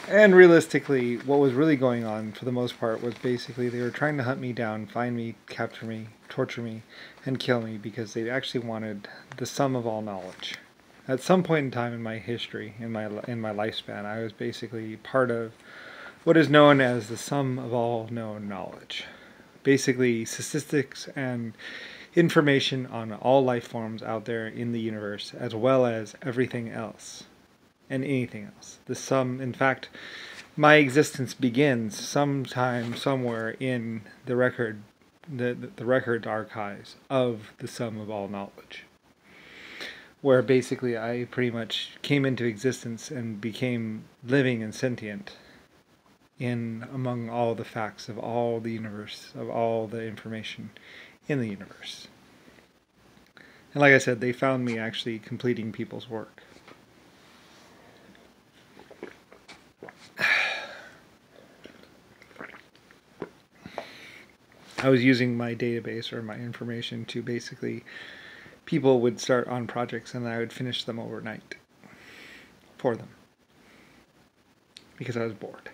And realistically, what was really going on for the most part was basically they were trying to hunt me down, find me, capture me, torture me, and kill me because they actually wanted the sum of all knowledge. At some point in time in my history, in my lifespan, I was basically part of what is known as the sum of all known knowledge. Basically, statistics and information on all life forms out there in the universe, as well as everything else and anything else. The sum, in fact, my existence begins sometime somewhere in the record archives of the sum of all knowledge, where basically I pretty much came into existence and became living and sentient in among all the facts of all the universe, of all the information in the universe. And like I said, they found me actually completing people's work. I was using my database or my information to basically, people would start on projects and I would finish them overnight for them because I was bored.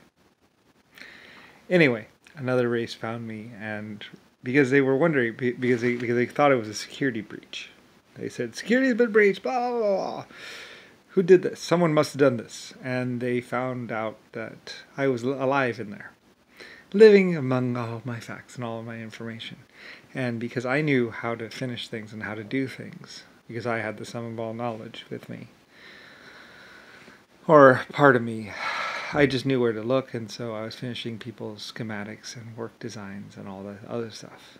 Anyway, another race found me, and because they were wondering, because they thought it was a security breach. They said, security has been breached, blah, blah, blah. Who did this? Someone must have done this. And they found out that I was alive in there, living among all my facts and all of my information. And because I knew how to finish things and how to do things, because I had the sum of all knowledge with me, or part of me, I just knew where to look, and so I was finishing people's schematics and work designs and all that other stuff.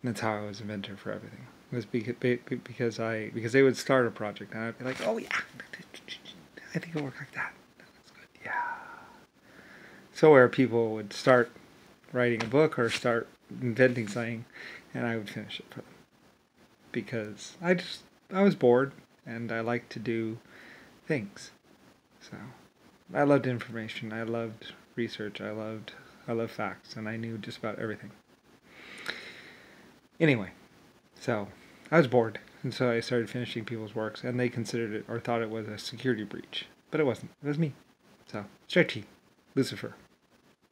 And that's how I was inventor for everything. It was because they would start a project and I'd be like, oh yeah, I think it'll work like that. That's good. Yeah. So where people would start writing a book or start inventing something, and I would finish it for them because I was bored and I liked to do things. So I loved information. I loved research. I loved facts, and I knew just about everything. Anyway, so I was bored, and so I started finishing people's works, and they considered it or thought it was a security breach, but it wasn't. It was me. So Stretchy, Lucifer,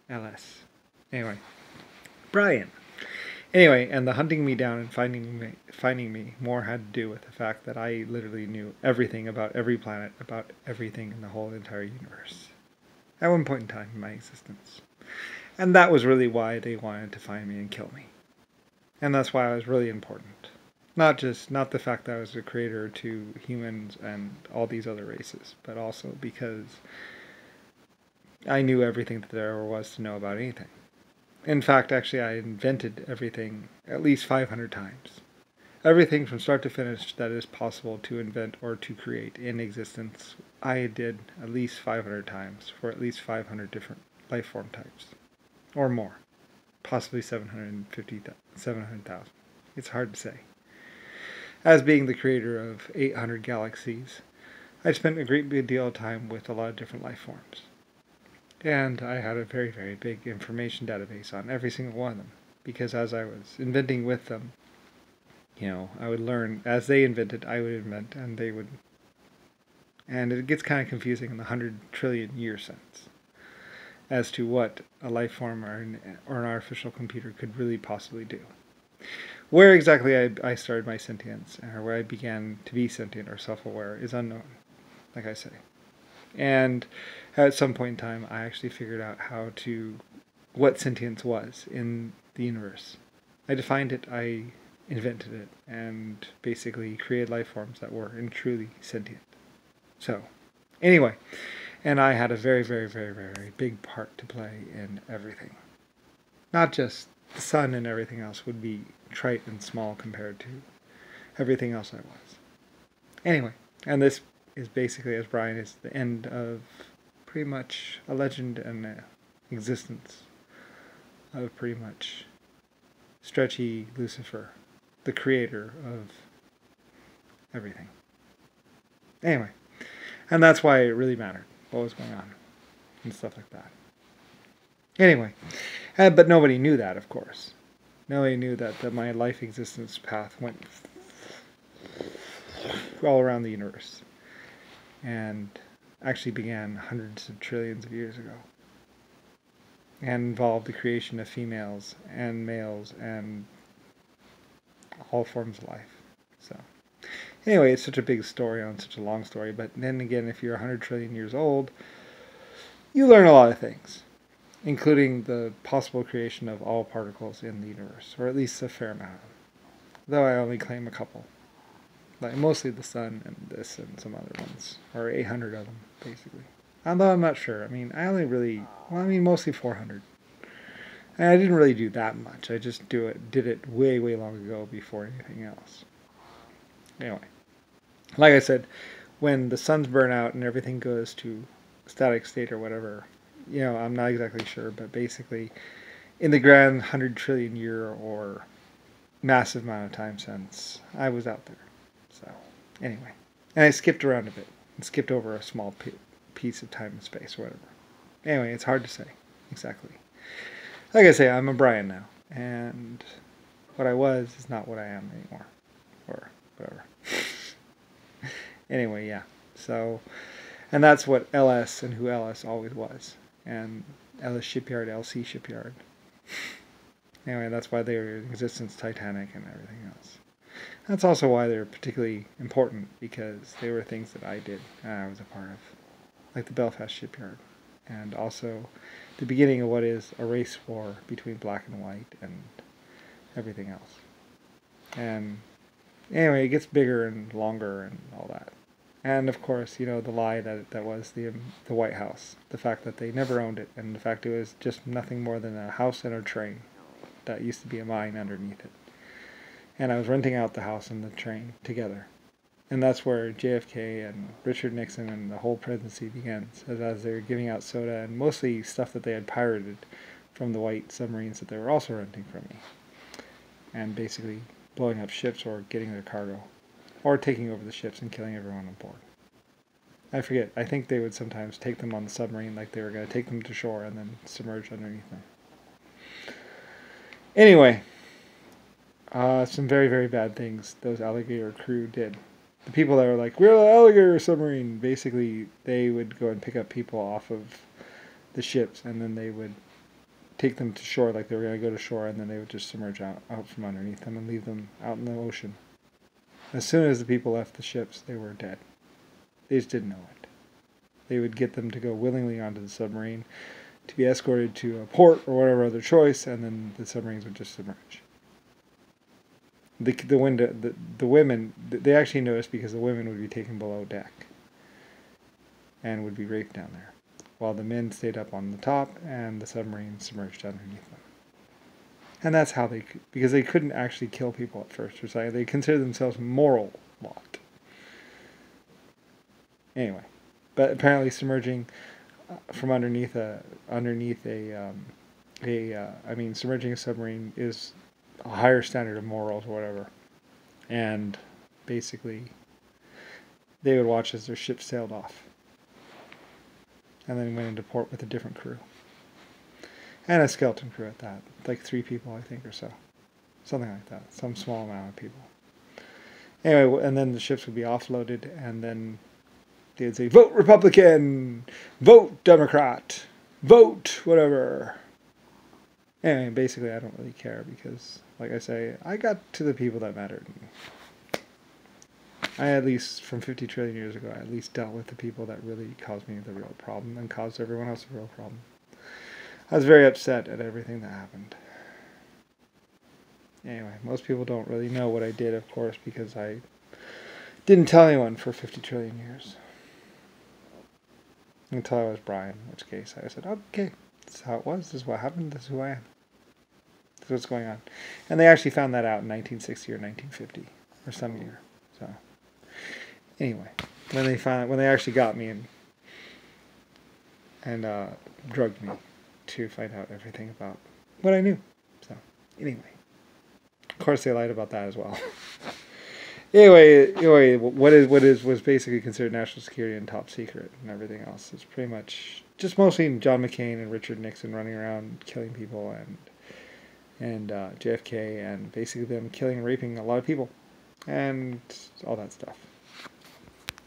LS. Anyway, Brian. Anyway, and the hunting me down and finding me more had to do with the fact that I literally knew everything about every planet, about everything in the whole entire universe, at one point in time in my existence. And that was really why they wanted to find me and kill me. And that's why I was really important. Not the fact that I was a creator to humans and all these other races, but also because I knew everything that there was to know about anything. In fact, actually, I invented everything at least 500 times. Everything from start to finish that is possible to invent or to create in existence, I did at least 500 times for at least 500 different life form types. Or more. Possibly 700,000. It's hard to say. As being the creator of 800 galaxies, I spent a great deal of time with a lot of different life forms. And I had a very, very big information database on every single one of them. Because as I was inventing with them, I would learn. As they invented, I would invent, and they would. And it gets kind of confusing in the 100 trillion year sense as to what a life form or an artificial computer could really possibly do. Where exactly I started my sentience, or where I began to be sentient or self-aware, is unknown, like I say. And at some point in time, I actually figured out what sentience was in the universe. I defined it, I invented it, and basically created life forms that were truly sentient. So, anyway, and I had a very, very, very, very, very big part to play in everything. Not just the sun and everything else would be trite and small compared to everything else I was. Anyway, and this is basically, as Brian, is the end of pretty much a legend and an existence of pretty much Stretchy Lucifer, the creator of everything. Anyway, and that's why it really mattered what was going on and stuff like that. Anyway, but nobody knew that, of course. Nobody knew that my life existence path went all around the universe. And actually began hundreds of trillions of years ago and involved the creation of females and males and all forms of life. So anyway, it's such a big story on such a long story, but then again, if you're 100 trillion years old, you learn a lot of things, including the possible creation of all particles in the universe, or at least a fair amount, though I only claim a couple. Like mostly the sun and this and some other ones, or 800 of them, basically. Although I'm not sure. I mean, mostly 400. And I didn't really do that much. I just did it way, way long ago before anything else. Anyway, like I said, when the suns burn out and everything goes to static state or whatever, I'm not exactly sure, but basically, in the grand 100 trillion year or massive amount of time since I was out there. So, anyway. And I skipped around a bit. And skipped over a small piece of time and space or whatever. Anyway, it's hard to say exactly. Like I say, I'm a Brian now. And what I was is not what I am anymore. Or whatever. Anyway, yeah. So, and that's what LS and who LS always was. And LS Shipyard, LC Shipyard. Anyway, that's why they were in existence, Titanic and everything else. That's also why they're particularly important, because they were things that I did and I was a part of. Like the Belfast Shipyard. And also the beginning of what is a race war between black and white and everything else. And anyway, it gets bigger and longer and all that. And of course, the lie that was the White House. The fact that they never owned it, and the fact it was just nothing more than a house and a train that used to be a mine underneath it. And I was renting out the house and the train together. And that's where JFK and Richard Nixon and the whole presidency begins, as they were giving out soda and mostly stuff that they had pirated from the white submarines that they were also renting from me. And basically blowing up ships or getting their cargo. Or taking over the ships and killing everyone on board. I forget. I think they would sometimes take them on the submarine like they were going to take them to shore and then submerge underneath them. Anyway, some very, very bad things those alligator crew did. The people that were like, we're the alligator submarine, basically they would go and pick up people off of the ships and then they would take them to shore like they were going to go to shore, and then they would just submerge out from underneath them and leave them out in the ocean. As soon as the people left the ships, they were dead. They just didn't know it. They would get them to go willingly onto the submarine to be escorted to a port or whatever other choice, and then the submarines would just submerge. The women, they actually noticed because the women would be taken below deck and would be raped down there, while the men stayed up on the top and the submarine submerged underneath them. And that's how because they couldn't actually kill people at first. They considered themselves moral lot. Anyway, but apparently submerging from submerging a submarine is a higher standard of morals or whatever. And basically, they would watch as their ship sailed off. And then went into port with a different crew. And a skeleton crew at that. Like 3 people, I think, or so. Something like that. Some small amount of people. Anyway, and then the ships would be offloaded, and then they'd say, vote Republican! Vote Democrat! Vote whatever! Anyway, basically I don't really care because, like I say, I got to the people that mattered. I at least, from 50 trillion years ago, I at least dealt with the people that really caused me the real problem and caused everyone else a real problem. I was very upset at everything that happened. Anyway, most people don't really know what I did, of course, because I didn't tell anyone for 50 trillion years. Until I was Brian, in which case I said, okay, this is how it was, this is what happened, this is who I am. This is what's going on. And they actually found that out in 1960 or 1950, or some year. So, anyway, when they actually got me and drugged me to find out everything about what I knew. So, anyway. Of course they lied about that as well. Anyway, was basically considered national security and top secret and everything else. It's pretty much just mostly John McCain and Richard Nixon running around killing people and JFK and basically them killing and raping a lot of people and all that stuff.